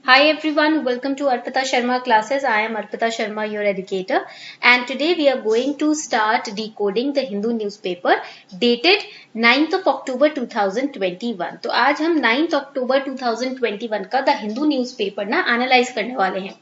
Hi everyone, welcome to Arpita Sharma classes. I am Arpita Sharma, your educator, and today we are going to start decoding the Hindu newspaper dated 9th of October 2021. तो आज हम 9th October 2021 का the Hindu newspaper ना analyse करने वाले हैं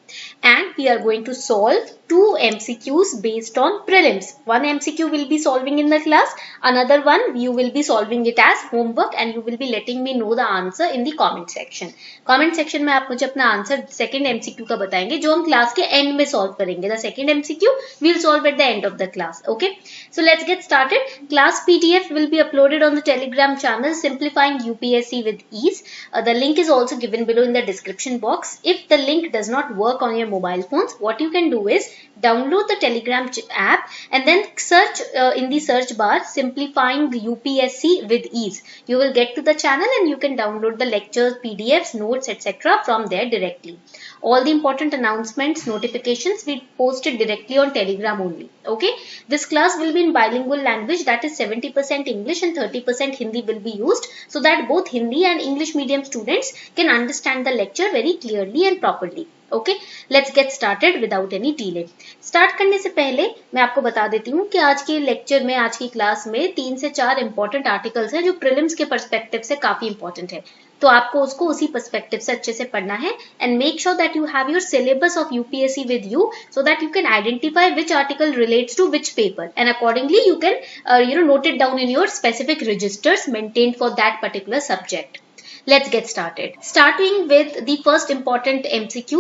and we are going to solve two MCQs based on prelims. One MCQ will be solving in the class, another one you will be solving it as homework and you will be letting me know the answer in the comment section. Comment section में आप मुझे अपना answer second MCQ का बताएंगे जो हम class के and में सॉल्व करेंगे. The second MCQ will solve at the end of the class. Okay, so let's get started. Class PDF will be uploaded on the Telegram channel Simplifying UPSC with Ease. The link is also given below in the description box. If the link does not work on your mobile phones, what you can do is download the Telegram app and then search in the search bar Simplifying UPSC with Ease. You will get to the channel and you can download the lectures, PDFs, notes, etc. from there directly. All the important announcements, notifications we posted directly on Telegram only. Okay, this class will be in bilingual language, that is 70% English and 30% Hindi will be used, so that both Hindi and English medium students can understand the lecture very clearly and properly. Okay, let's get started without any delay. Start करने से पहले मैं आपको बता देती हूँ कि आज के लेक्चर में, आज की क्लास में 3 से 4 इंपॉर्टेंट आर्टिकल्स हैं जो प्रीलिम्स के पर्सपेक्टिव से काफी इंपॉर्टेंट है. तो आपको उसको उसी पर्सपेक्टिव से अच्छे से पढ़ना है and make sure that you have your syllabus of UPSC with you so that you can identify which article relates to which paper and accordingly you can note it down in your specific registers maintained for that particular subject. Let's get started. Starting with the first important MCQ,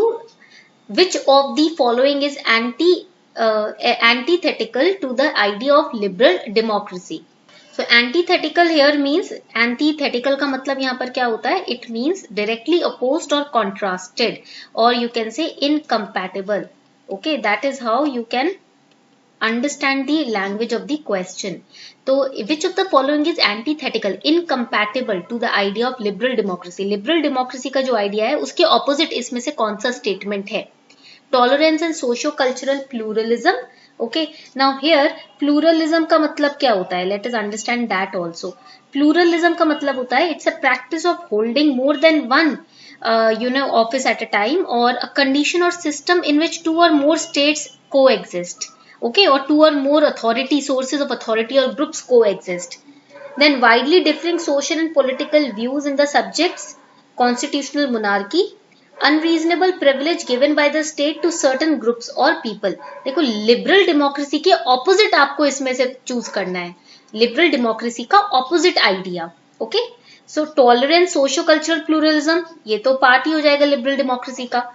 which of the following is antithetical to the idea of liberal democracy? So antithetical here means, antithetical का मतलब यहाँ पर क्या होता है? It means directly opposed or contrasted, or you can say incompatible. Okay, that is how you can understand the language of the question. तो which of the following is antithetical, incompatible to the idea of liberal democracy? liberal democracy का जो idea है उसके opposite इसमें से कौन सा statement है? Tolerance and socio-cultural pluralism. Okay, now here pluralism का मतलब क्या होता है? Let us understand that also. Pluralism का मतलब होता है it's a practice of holding more than one office at a time, or a condition or system in which two or more states coexist. Okay, or two or more authority, sources of authority or groups coexist. Then widely differing social and political views in the subjects, constitutional monarchy, unreasonable privilege given by the state to certain groups or people. देखो, liberal democracy के opposite आपको इसमें से choose करना है. liberal democracy का opposite idea. Okay, so tolerance, socio-cultural pluralism, ये तो part ही हो जाएगा liberal democracy का.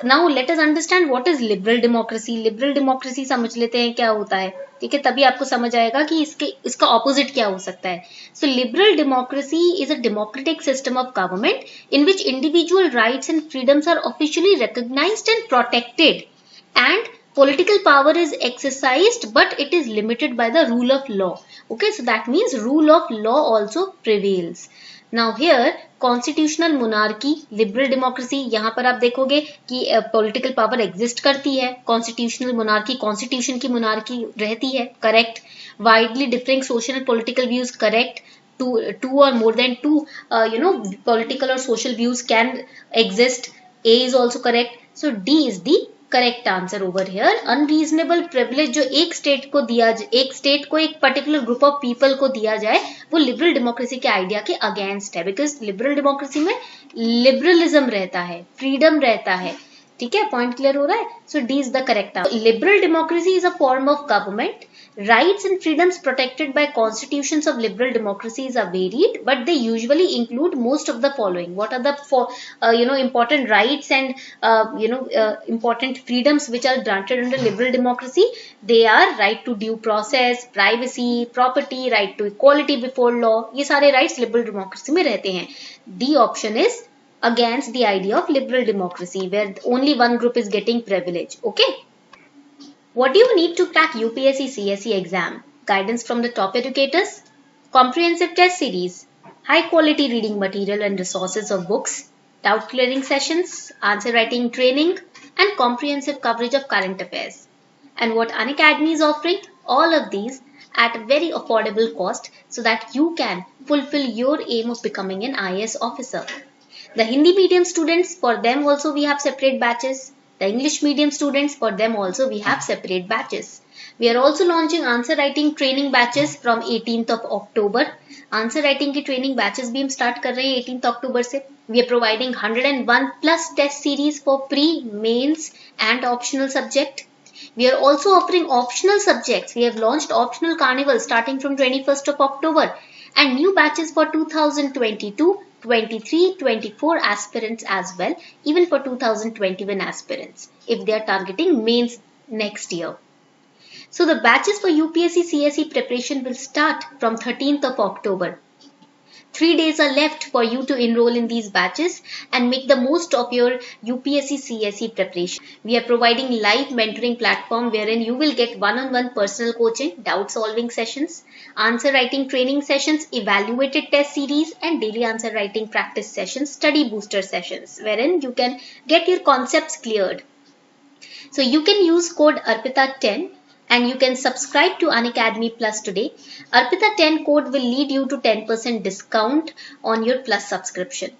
Now let us understand what is liberal democracy. liberal democracy समझ लेते हैं क्या होता है, ठीक है, तभी आपको समझ आएगा कि इसका opposite क्या हो सकता है. So liberal democracy is a democratic system of government in which individual rights and freedoms are officially recognized and protected, and political power is exercised but it is limited by the rule of law. Okay, so that means rule of law also prevails. Now here constitutional monarchy, liberal democracy, यहाँ पर आप देखोगे कि political power exist करती है. Constitutional monarchy, constitution की monarchy रहती है, correct. Widely differing social and political views, correct. two or more than two political or social views can exist. A is also correct. So D is the correct answer over here. Unreasonable privilege जो एक state को एक particular group of people को दिया जाए, वो liberal democracy के idea के अगेंस्ट है, बिकॉज लिबरल डेमोक्रेसी में लिबरलिज्म रहता है, फ्रीडम रहता है. ठीक है, पॉइंट क्लियर हो रहा है. So D is the correct answer. Liberal democracy is a form of government. Rights and freedoms protected by constitutions of liberal democracies are varied, but they usually include most of the following. What are the important rights and important freedoms which are granted under liberal democracy? They are right to due process, privacy, property, right to equality before law. ये सारे rights liberal democracy में रहते हैं. The option is against the idea of liberal democracy, where only one group is getting privilege. Okay. What do you need to crack UPSC CSE exam? Guidance from the top educators, comprehensive test series, high quality reading material and resources of books, doubt clearing sessions, answer writing training, and comprehensive coverage of current affairs. And what Unacademy is offering? All of these at a very affordable cost so that you can fulfill your aim of becoming an IAS officer. The Hindi medium students, for them also we have separate batches. The English medium students, for them also we have separate batches. We are also launching answer writing training batches from 18th of October. Answer writing की training batches भी हम start कर रहे हैं 18th October से. We are providing 101 plus test series for pre, mains and optional subject. We are also offering optional subjects. We have launched optional carnival starting from 21st of October and new batches for 2022, 23, 24 aspirants as well, even for 2021 aspirants if they are targeting mains next year. So the batches for UPSC CSE preparation will start from 13th of October. 3 days are left for you to enroll in these batches and make the most of your UPSC CSE preparation. We are providing live mentoring platform wherein you will get one-on-one personal coaching, doubt solving sessions, answer writing training sessions, evaluated test series and daily answer writing practice sessions, study booster sessions wherein you can get your concepts cleared. So you can use code ARPITA10 and you can subscribe to Unacademy Plus today. ARPITA10 code will lead you to 10% discount on your Plus subscription.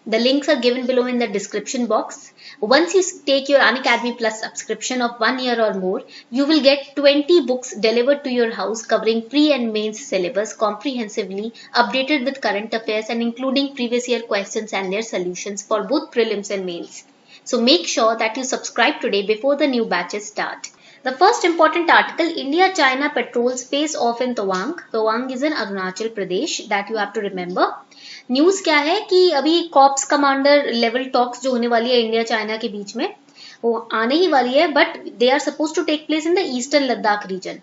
The links are given below in the description box. Once you take your Unacademy Plus subscription of 1 year or more, you will get 20 books delivered to your house covering pre and mains syllabus comprehensively, updated with current affairs and including previous year questions and their solutions for both prelims and mains. So make sure that you subscribe today before the new batches start. The first important article, India-China patrols face off in Tawang. Tawang is in Arunachal Pradesh, that you have to remember. News क्या है कि अभी cops commander level talks जो होने वाली है India China के बीच में वो आने ही वाली है, but they are suppose to take place in the eastern Ladakh region.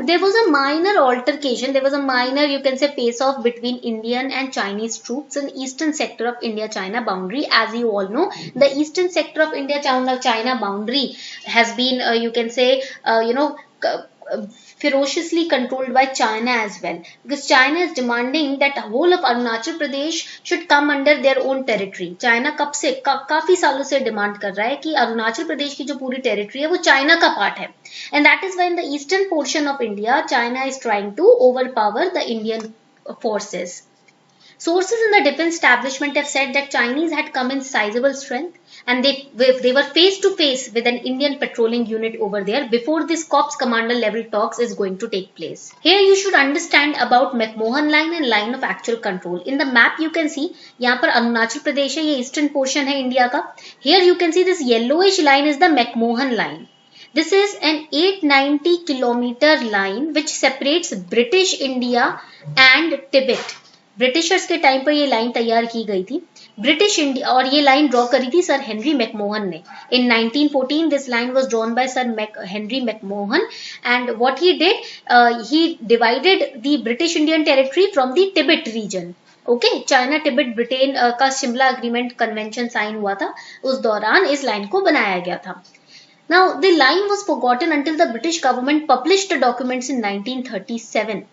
There was a minor altercation, there was a minor, you can say, face-off between Indian and Chinese troops in eastern sector of India-China boundary. As you all know, the eastern sector of India-China boundary has been, you can say, ferociously controlled by China as well, because China is demanding that the whole of Arunachal Pradesh should come under their own territory. China कब से काफी सालों से demand कर रहा है कि अरुणाचल प्रदेश की जो पूरी टेरिटरी है वो चाइना का पार्ट है, and that is why in the eastern portion of India, China is trying to overpower the Indian forces. Sources in the defense establishment have said that Chinese had come in sizable strength and they were face to face with an Indian patrolling unit over there before this corps commander level talks is going to take place. Here you should understand about McMahon Line and line of actual control. In the map you can see, यहाँ पर अरुणाचल प्रदेश है, ये eastern portion है India का. Here you can see this yellowish line is the McMahon Line. This is an 890 kilometer line which separates British India and Tibet. Britishers के time पर ये line तैयार की गई थी ब्रिटिश इंडिया, और ये लाइन ड्रॉ करी थी सर हेनरी मैकमोहन ने. In 1914 this line was drawn by sir Henry McMahon, and what he did, he divided the British Indian territory from the Tibet region. Okay, China Tibet Britain का Shimla agreement convention sign हुआ था, उस दौरान इस line को बनाया गया था. Now the line was forgotten until the British government published the documents in 1937.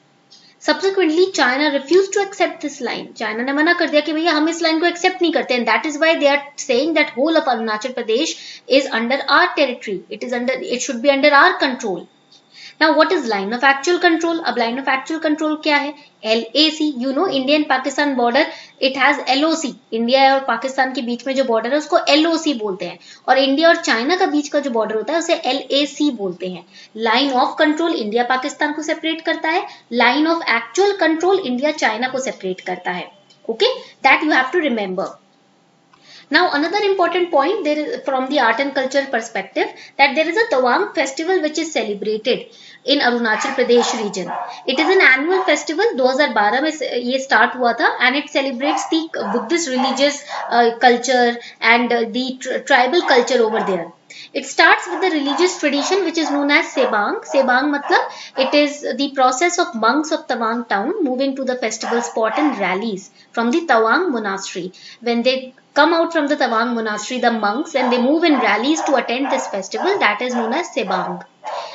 Subsequently, China refused to accept this line. China ने मना कर दिया कि भैया हम इस लाइन को एक्सेप्ट नहीं करते, and that is why they are saying that whole of Arunachal Pradesh is under our territory. It should be under our control. Now, what is line of actual control? अब line of actual control क्या है? LAC, you know, India and Pakistan border, it has LOC. India और पाकिस्तान के बीच में जो border है उसको LOC बोलते हैं, और इंडिया और चाइना का बीच का जो बॉर्डर होता है उसे LAC बोलते हैं. Line of control India Pakistan को सेपरेट करता है, line of actual control India China को सेपरेट करता है. Okay, that you have to remember. Now another important point there is from the art and culture perspective, that there is a Tawang Festival which is celebrated in Arunachal Pradesh region. It is an annual festival. 2012 में ये start हुआ था, and it celebrates the Buddhist religious culture and the tribal culture over there. It starts with the religious tradition which is known as Sebang. Sebang matlab it is the process of monks of Tawang town moving to the festival spot in rallies from the Tawang monastery. When they come out from the Tawang monastery, the monks, and they move in rallies to attend this festival that is known as Sebang.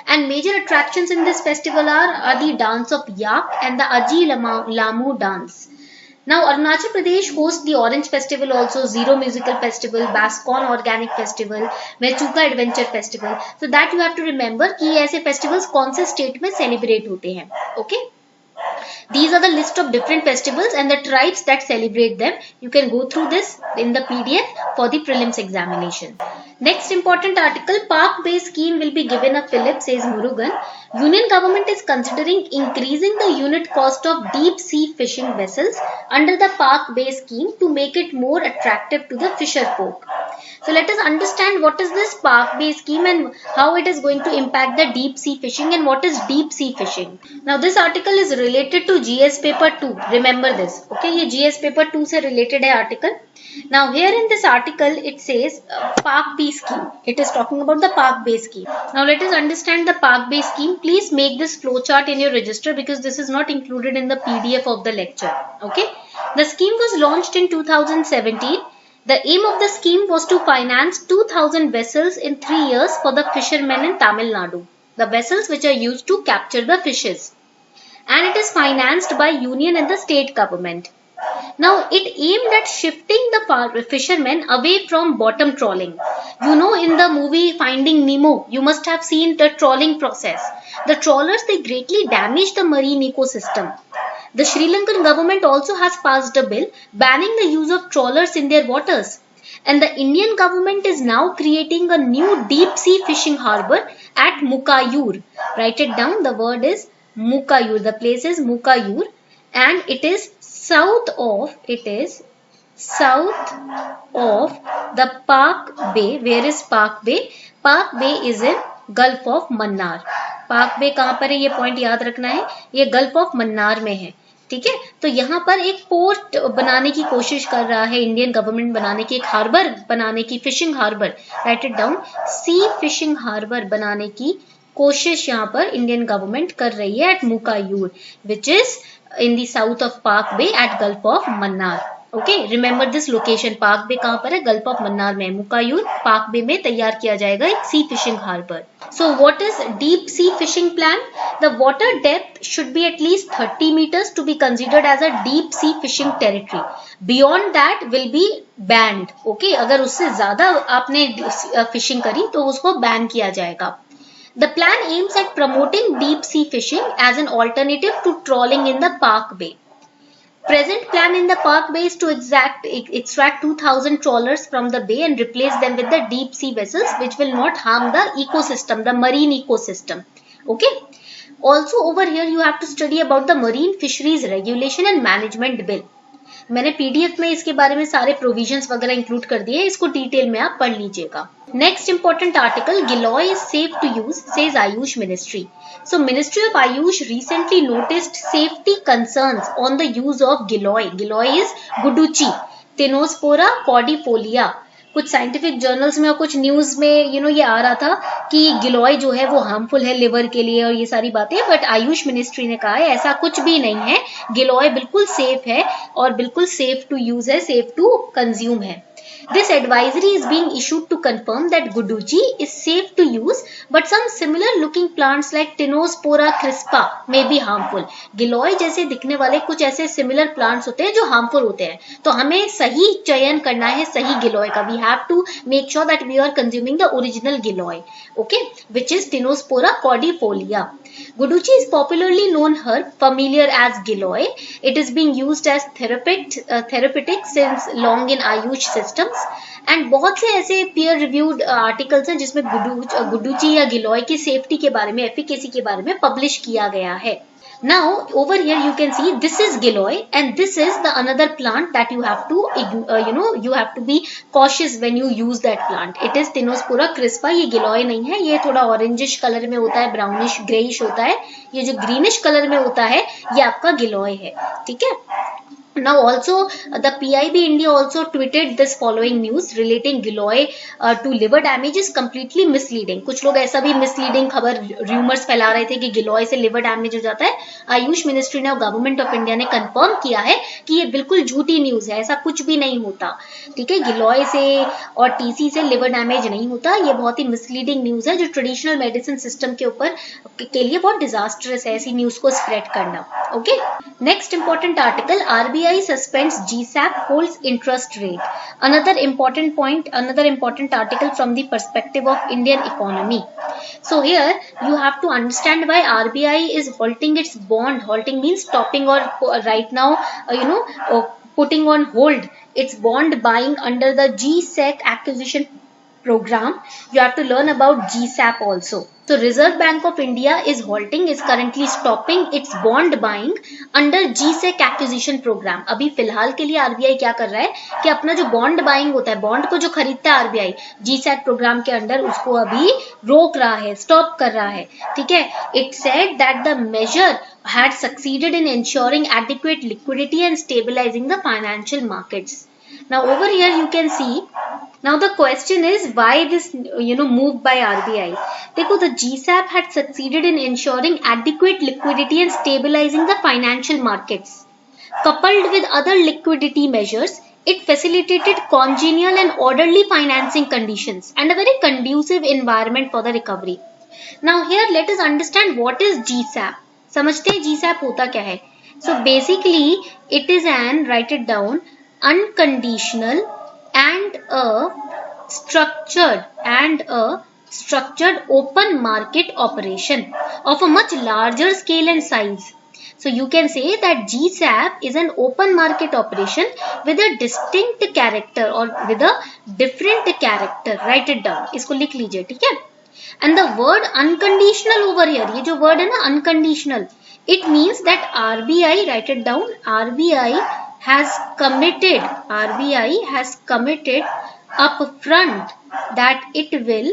And major attractions in this festival are the dance of Yak and the Aji Lamu dance. Now Arunachal Pradesh hosts the Orange Festival also, Zero Musical Festival, Bascon Organic Festival, Mechuka Adventure Festival. So that you have to remember कि ऐसे festivals कौन से state में celebrate होते हैं. Okay. These are the list of different festivals and the tribes that celebrate them. You can go through this in the PDF for the prelims examination. Next important article, Park Bay scheme will be given a fillip, says Murugan. Union government is considering increasing the unit cost of deep sea fishing vessels under the Park Bay scheme to make it more attractive to the fisher folk. So let us understand what is this Park Bay scheme and how it is going to impact the deep sea fishing and what is deep sea fishing. Now this article is related to GS paper 2. Remember this. Okay, ये GS paper 2 से related है article. Now here in this article it says Park Bay scheme. It is talking about the Park Bay scheme. Now let us understand the Park Bay scheme. Please make this flowchart in your register because this is not included in the PDF of the lecture. Okay. The scheme was launched in 2017. The aim of the scheme was to finance 2,000 vessels in 3 years for the fishermen in Tamil Nadu. The vessels which are used to capture the fishes. And it is financed by union and the state government. Now, it aimed at shifting the fishermen away from bottom trawling. You know, in the movie Finding Nemo, you must have seen the trawling process. The trawlers, they greatly damage the marine ecosystem. The Sri Lankan government also has passed a bill banning the use of trawlers in their waters. And the Indian government is now creating a new deep sea fishing harbour at Mukayur. Write it down. The word is Mukayur. The place is Mukayur. And it is south of the Park Bay. Where is Park Bay? Park Bay is in Gulf of Mannar. Palk Bay कहाँ पर है, ये point याद रखना है, ये gulf of Mannar में है. ठीक है, तो यहाँ पर एक पोर्ट बनाने की कोशिश कर रहा है इंडियन गवर्नमेंट, बनाने की एक हार्बर बनाने की, fishing harbour. Write it down. Sea fishing harbour बनाने की कोशिश यहाँ पर इंडियन गवर्नमेंट कर रही है at Mukayur, which is in the south of Palk Bay at Gulf of Mannar. Okay, remember this location. Palk Bay कहाँ पर है? गल्फ ऑफ मन्नार में. मुकायूर पार्क बे में तैयार किया जाएगा एक sea fishing harbour. So what is deep sea fishing plan? The water depth should be at least 30 meters to be considered as a deep sea fishing territory. Beyond that will be banned. Okay, अगर उससे ज़्यादा आपने fishing करी तो उसको ban किया जाएगा. The plan aims at promoting deep sea fishing as an alternative to trawling in the Park Bay. Present plan in the Park Bay is to extract 2,000 trawlers from the bay and replace them with the deep sea vessels which will not harm the ecosystem, the marine ecosystem. Okay. Also over here you have to study about the Marine Fisheries Regulation and Management Bill. मैंने PDF में इसके बारे में सारे provisions वगैरह include कर दिए, इसको डिटेल में आप पढ़ लीजिएगा. Next important article, giloy is safe to use, says AYUSH ministry. So Ministry of Ayush recently noticed safety concerns on the use of giloy. Giloy is guduchi, Tinospora cordifolia. कुछ साइंटिफिक जर्नल्स में और कुछ न्यूज में ये आ रहा था कि गिलोय जो है वो हार्मफुल है लिवर के लिए और ये सारी बातें, बट आयुष मिनिस्ट्री ने कहा है ऐसा कुछ भी नहीं है. गिलोय बिल्कुल सेफ है और बिल्कुल सेफ टू यूज है, सेफ टू कंज्यूम है. This advisory is being issued to confirm that guduchi is safe to use, but some similar looking plants like Tinospora crispa may be harmful. गिलोय जैसे दिखने वाले कुछ ऐसे similar plants होते हैं जो harmful होते हैं, तो हमें सही चयन करना है सही गिलोय का. We have to make sure that we are consuming the original giloy, okay, which is Tinospora cordifolia. Guduchi is popularly known herb, familiar as giloy. It is being used as therapeutic since long in Ayush systems. And बहुत से ऐसे peer reviewed articles हैं जिसमें गुडुची या गिलोय की safety के बारे में, एफिकेसी के बारे में पब्लिश किया गया है. Now over here you can see this is giloy and this is the another plant that you have to you have to be cautious when you use that plant. It is Tinospora crispa. ये गिलोय नहीं है, ये थोड़ा orangish colour में होता है, brownish greyish होता है. ये जो ग्रीनिश कलर में होता है ये आपका गिलोय है. ठीक है. Now also the PIB India also tweeted this following news relating giloy to liver damage is completely misleading. कुछ लोग ऐसा भी misleading खबर rumors फैला रहे थे कि गिलोय से liver damage हो जाता है. आयुष मिनिस्ट्री ने और गवर्नमेंट ऑफ इंडिया ने कंफर्म किया है कि ये बिल्कुल झूठी न्यूज है, ऐसा कुछ भी नहीं होता. ठीक है, गिलोय से और TC से लिवर डैमेज नहीं होता. ये बहुत ही मिसलीडिंग न्यूज है जो ट्रेडिशनल मेडिसिन सिस्टम के ऊपर के लिए बहुत डिजास्टरस है ऐसी न्यूज को स्प्रेड करना. Okay. Next important article, RBI RBI suspends GSAP, holds interest rate. Another important point, another important article from the perspective of Indian economy. So here you have to understand why RBI is halting its bond. Halting means stopping or right now, putting on hold its bond buying under the GSEC acquisition program. You have to learn about GSAP also. So Reserve Bank of India is halting, is currently stopping its bond buying under GSEC acquisition program. अभी फिलहाल के लिए RBI क्या कर रहा है कि अपना जो बॉन्ड बाइंग होता है, बॉन्ड को जो खरीदता है RBI GSEC प्रोग्राम के अंडर, उसको अभी रोक रहा है, स्टॉप कर रहा है. ठीक है. It said that the measure had succeeded in ensuring adequate liquidity and stabilizing the financial markets. Now over here you can see. Now the question is why this move by RBI. देखो, the GSAP had succeeded in ensuring adequate liquidity and stabilizing the financial markets. Coupled with other liquidity measures, it facilitated congenial and orderly financing conditions and a very conducive environment for the recovery. Now here let us understand what is GSAP. समझते हैं GSAP होता क्या है. So basically it is an, write it down, unconditional and a structured open market operation of a much larger scale and size. So you can say that GSAP is an open market operation with a distinct character or with a different character. Write it down. इसको लिख लीजिए, ठीक है. And the word unconditional over here, ये जो word है ना unconditional, it means that RBI, write it down, RBI has committed upfront that it will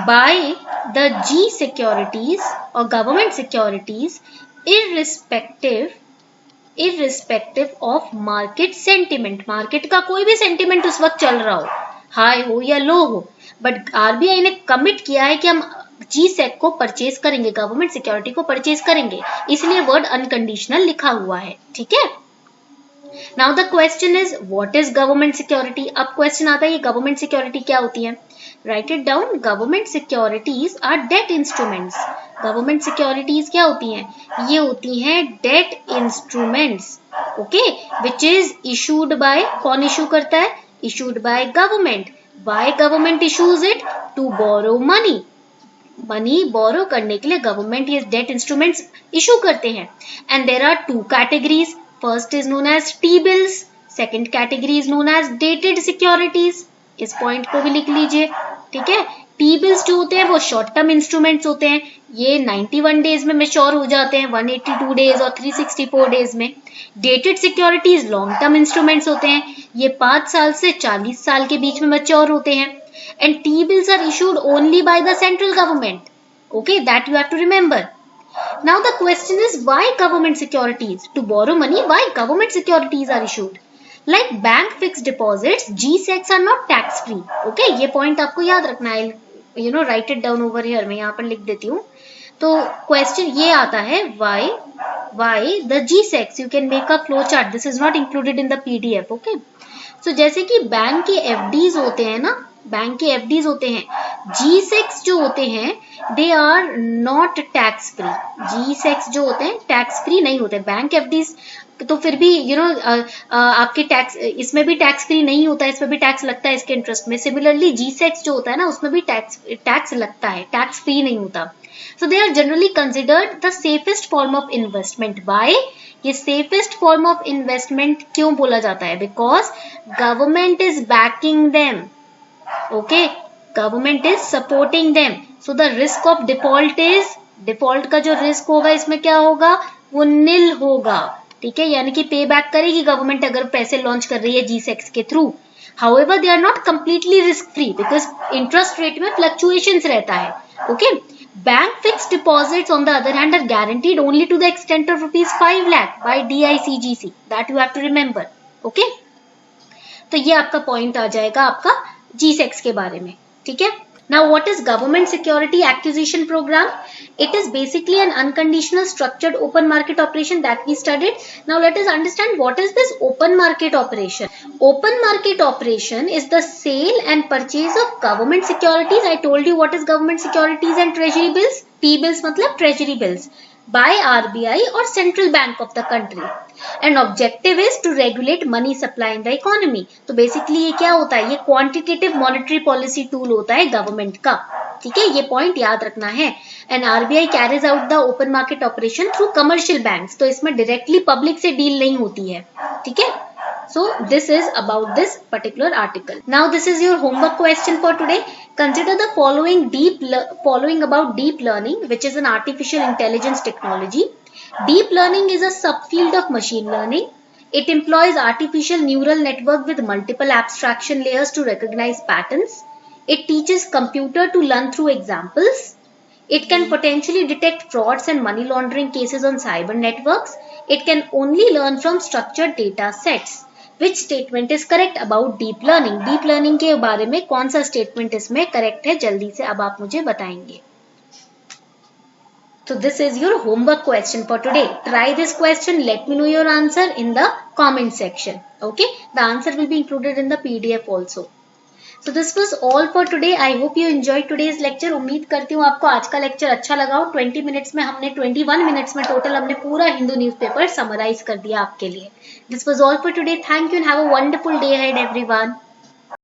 buy the G securities or government securities irrespective of market sentiment. Market का कोई भी sentiment उस वक्त चल रहा हो, हाई हो या लो हो, बट RBI ने कमिट किया है कि हम GSEC को परचेज करेंगे, गवर्नमेंट सिक्योरिटी को परचेज करेंगे, इसलिए वर्ड अनकंडीशनल लिखा हुआ है. ठीक है. Now the question is what is government security. अब क्वेश्चन आता है ये गवर्नमेंट सिक्योरिटी क्या होती है. Write it down. Government securities are debt instruments. Government securities क्या होती हैं, ये होती हैं debt instruments. Okay, which is issued by, कौन इशू करता है, issued by government. Why government issues it, to borrow money. Money borrow करने के लिए गवर्नमेंट ये डेट इंस्ट्रूमेंट्स इशू करते हैं. And there are two categories. First is known as T bills, second category is known as dated securities. इस point को भी लिख लीजिए, ठीक है. टी बिल्स जो होते हैं वो शॉर्ट टर्म इंस्ट्रूमेंट्स होते हैं, ये 91 डेज में मैच्योर हो जाते हैं, 182 डेज और 364 डेज में. Dated securities long term instruments होते हैं, ये 5 साल से 40 साल के बीच में मैच्योर होते हैं. And T-bills are issued only by the central government. Okay, that you have to remember. Now the question is why government securities? To borrow money, why government securities are issued? Like bank fixed deposits, GSECs are not tax free. Okay, ये point आपको याद रखना है. Write it down over here. मैं यहाँ पर लिख देती हूँ. तो question ये आता है why the GSECs? You can make a flow chart. This is not included in the PDF. Okay. So जैसे कि बैंक के FDs होते हैं ना, बैंक के FDs होते हैं, GSECs जो होते हैं they are not tax free. GSECs जो होते हैं टैक्स फ्री नहीं होते. बैंक FDs तो फिर भी आपके टैक्स, इसमें भी टैक्स फ्री नहीं होता है, इसमें भी टैक्स लगता है इसके इंटरेस्ट में. सिमिलरली GSECs जो होता है ना, उसमें भी टैक्स लगता है, टैक्स फ्री नहीं होता. So they are generally considered the safest form of investment. By, ये सेफेस्ट फॉर्म ऑफ इन्वेस्टमेंट क्यों बोला जाता है? Because government is backing them. Okay, government is supporting them. So the risk of default is, default का जो risk होगा इसमें क्या होगा, वो निल होगा. ठीक है, यानी कि पे बैक करेगी गवर्नमेंट अगर पैसे लॉन्च कर रही है GSECs के थ्रू. However they are not completely risk free because interest rate में फ्लक्चुएशंस रहता है. Okay, bank fixed deposits on the other hand are guaranteed only to the extent of ₹5 lakh by DICGC. That you have to remember. Okay, तो ये आपका point आ जाएगा आपका GSECs के बारे में. ठीक है. Now what is government security acquisition program? It is basically an unconditional structured open market operation that we studied. Now let us understand what is this open market operation. Open market operation is the sale and purchase of government securities. I told you what is government securities and treasury bills. T bills मतलब treasury bills. by RBI or central bank of the country. And objective is to regulate money supply in the economy. तो basically ये क्या होता है, ये quantitative monetary policy tool होता है government का. ठीक है, ये पॉइंट याद रखना है. And RBI carries out the open market operation through commercial banks. तो इसमें डायरेक्टली पब्लिक से डील नहीं होती है. ठीक है. So this is about this particular article. Now this is your homework question for today. Consider the following about deep learning, which is an artificial intelligence technology. Deep learning is a subfield of machine learning. It employs artificial neural network with multiple abstraction layers to recognize patterns. It teaches computer to learn through examples. It can potentially detect frauds and money laundering cases on cyber networks. It can only learn from structured data sets. Which statement is correct about deep learning? Deep learning के बारे में कौन सा statement इसमें correct है, जल्दी से अब आप मुझे बताएंगे. So this is your homework question for today. Try this question. Let me know your answer in the comment section. Okay? The answer will be included in the PDF also. So this was all for today. I hope you enjoyed today's lecture. उम्मीद करती हूँ आपको आज का lecture अच्छा लगा हो. 21 minutes में टोटल हमने पूरा हिंदू न्यूज़पेपर समराइज कर दिया आपके लिए. This was all for today. Thank you and have a wonderful day ahead everyone.